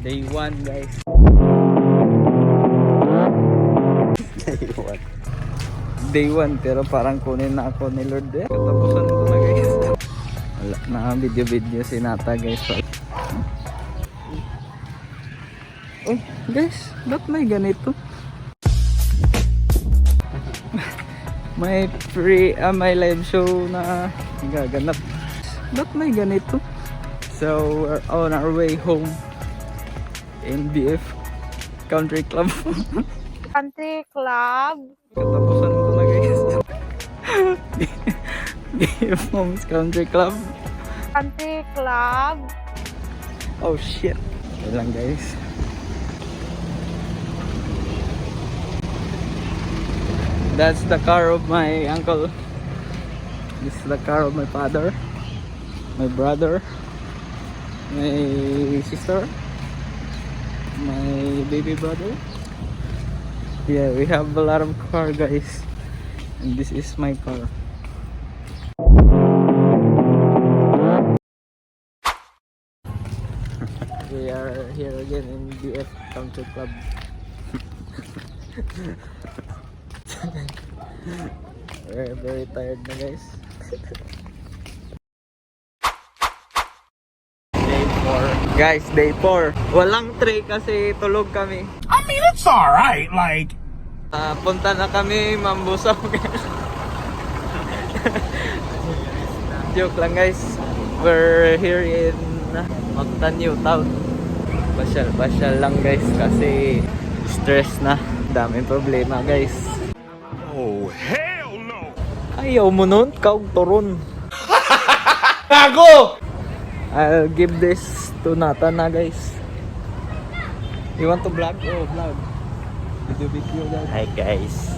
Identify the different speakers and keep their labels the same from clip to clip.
Speaker 1: Day 1 guys.
Speaker 2: Day 1.
Speaker 1: Day 1 pero parang kunin na ako ni Lord eh. Katapusan ko na guys. Wala na video si Nata guys. Oh guys, ba't may ganito? May may live show na gaganap. Ba't may ganito? So we're on our way home in BF Country Club.
Speaker 3: Country Club.
Speaker 1: Katapusan ko na guys. BF Homes Country Club.
Speaker 3: Country Club.
Speaker 1: Oh shit. Wait lang guys. That's the car of my uncle. This is the car of my father, my brother, my sister, my baby brother. Yeah, we have a lot of car guys. And this is my car. We are here again in BF Country Club. We're very tired na guys. Day 4. Guys, day 4. Walang tray kasi tulog kami.
Speaker 4: I mean, it's alright, like...
Speaker 1: Punta na kami, Mambusaw. Joke lang guys. We're here in Mountain View Town. Basyal lang guys kasi stress na. Daming problema guys.
Speaker 4: Oh, hell no!
Speaker 1: Ayaw mo nun, kaog turon.
Speaker 4: Gago!
Speaker 1: I'll give this to Nata na guys. You want to vlog? Oh, vlog. Video guys.
Speaker 2: Hi guys.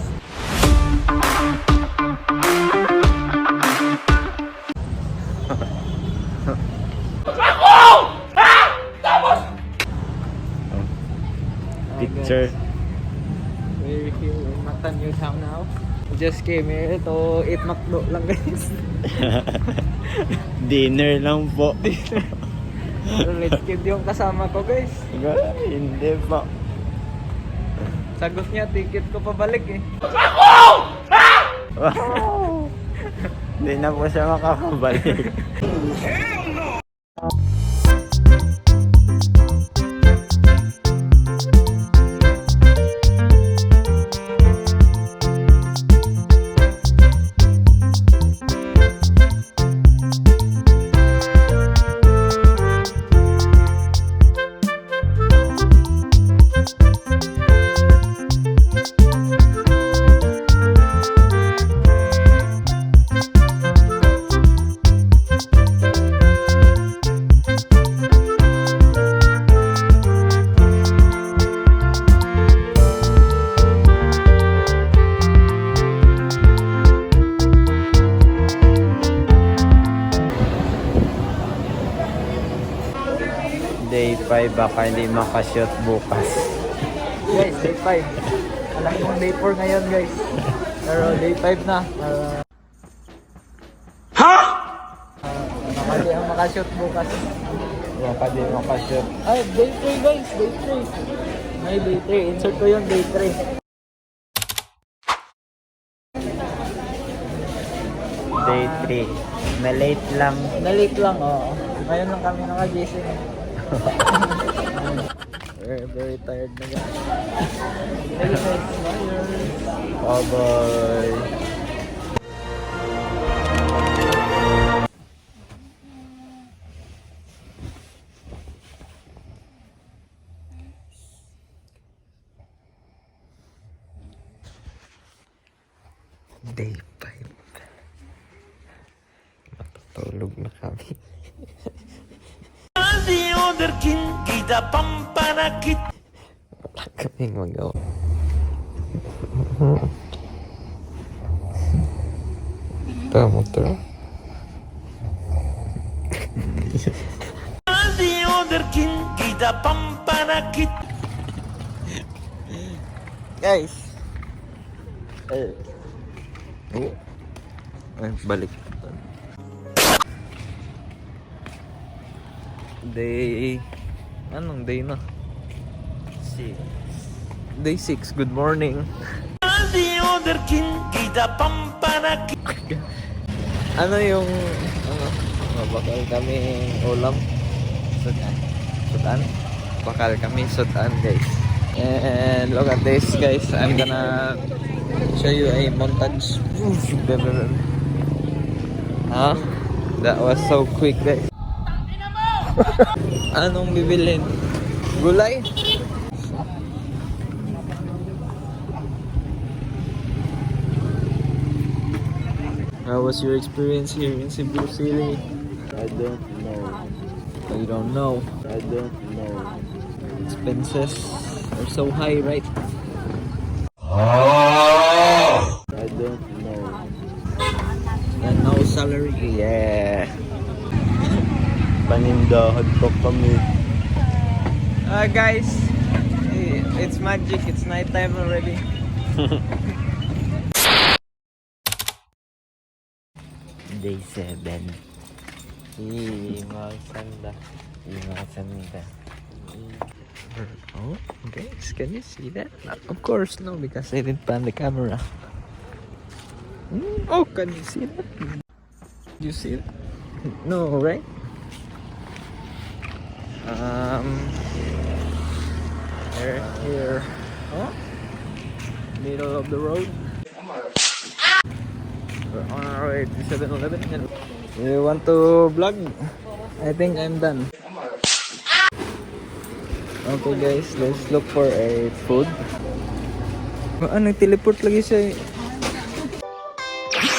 Speaker 2: Picture.
Speaker 1: We're here in Matan New Town now. We just came here to eat McDo lang guys.
Speaker 2: Dinner lang po.
Speaker 1: So let's kid yung kasama ko guys.
Speaker 2: Hindi po.
Speaker 1: Sagot niya, ticket ko pabalik eh.
Speaker 2: Hindi na po siya makakabalik. Day 5 baka hindi makashoot bukas.
Speaker 1: Guys, day 5. Alam mo day 4 ngayon guys. Pero day 5 na.
Speaker 4: Ha?
Speaker 1: Baka di ang makashoot bukas.
Speaker 2: Baka di makashoot.
Speaker 1: Ay, day 3 guys, day 3. May day 3. Insert ko yung day 3.
Speaker 2: Day 3. Na late lang.
Speaker 1: Na-late lang, oo. Ngayon lang kami nakagising. We're very tired na guys. Hey guys,
Speaker 2: Bye bye. Day 5. Matutulog na kami.
Speaker 4: The other king, kita pampanakit.
Speaker 2: Wala kaming magawa. Tama to.
Speaker 4: The other king, kita pampanakit.
Speaker 1: guys.
Speaker 2: Ay, balik.
Speaker 1: Day... Anong day na? Day 6, good morning.
Speaker 4: The other king, Ida Pampanaki.
Speaker 1: Ano yung bakal kami ulam? Sudan. Sudan? Bakal kami sudan, guys. And look at this, guys. I'm gonna show you a montage. Huh? That was so quick, guys. Anong bibilin? Gulay? How was your experience here in Cebu City?
Speaker 2: I don't know.
Speaker 1: You don't know.
Speaker 2: I don't know.
Speaker 1: Expenses are so high, right?
Speaker 2: I don't know.
Speaker 1: And no salary. Yeah.
Speaker 2: Panindahan pa kami.
Speaker 1: Guys, it's magic. It's nighttime already.
Speaker 2: Day 7. Imasanda.
Speaker 1: Oh, guys, can you see that? Of course, no, because I didn't pan the camera. Oh, can you see that? You see it? No, right? Here. Oh, middle of the road. We're on our way to 7-Eleven. You want to vlog? I think I'm done. Okay guys, let's look for a food. Ano, teleport lagi siya.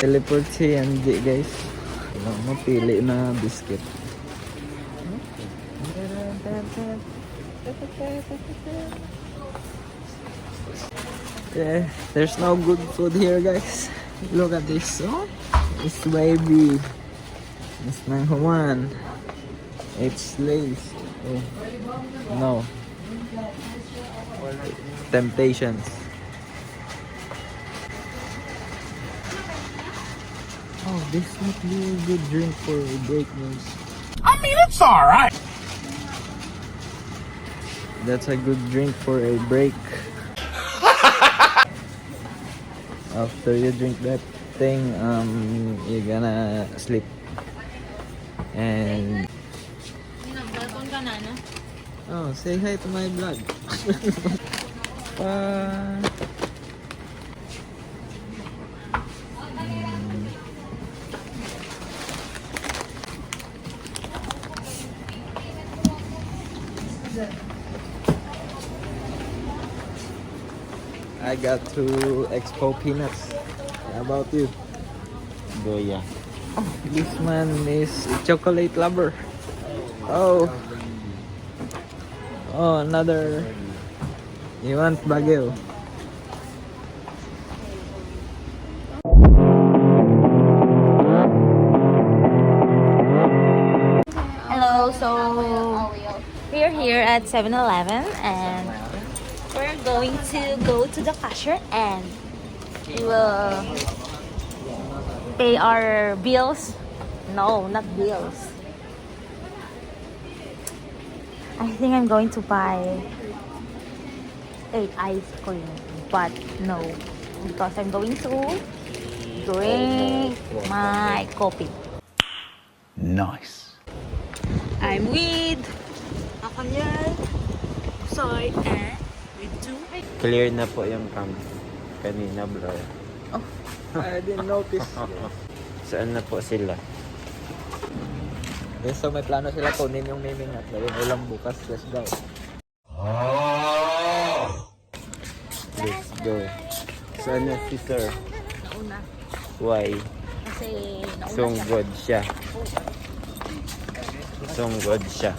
Speaker 1: Teleport si Angie, guys. Mapili na biscuit. Yeah, there's no good food here, guys. Look at this. Oh, it's baby. It's Nanghuan. It's Lays. Oh, no. Temptations. Oh, this might be a good drink for a break news.
Speaker 4: I mean, it's alright.
Speaker 1: That's a good drink for a break. After you drink that thing, you're gonna sleep. And oh, say hi to my vlog. I got 2 Expo peanuts. How about you?
Speaker 2: Goya.
Speaker 1: Oh, this man is a chocolate lover. Oh. Oh, another. You want Baguio?
Speaker 5: Hello, so we're here at 7-Eleven and we're going to go to the cashier and we will pay our bills. No, not bills. I think I'm going to buy 8 ice cream, but no, because I'm going to drink my coffee.
Speaker 4: Nice.
Speaker 5: I'm with Akamyan, Soy, and with 2.
Speaker 2: Clear na po yung cam. Kanina blur.
Speaker 1: I didn't notice.
Speaker 2: Saan na po sila?
Speaker 1: Okay, so may plano sila kunin yung naming at lagyan ulam bukas. Let's go.
Speaker 2: Let's go. Saan na si sir?
Speaker 5: Nauna.
Speaker 2: Why?
Speaker 5: Kasi nauna siya.
Speaker 2: Sunggod siya. Sunggod siya.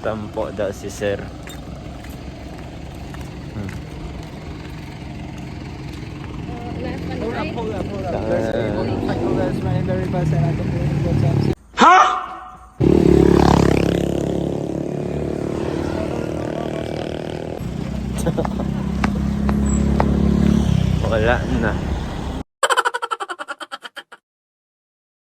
Speaker 2: Tampo daw si sir.
Speaker 1: Hold up. There's a motorcycle that's running very fast and I don't know what's up.
Speaker 2: Wala na.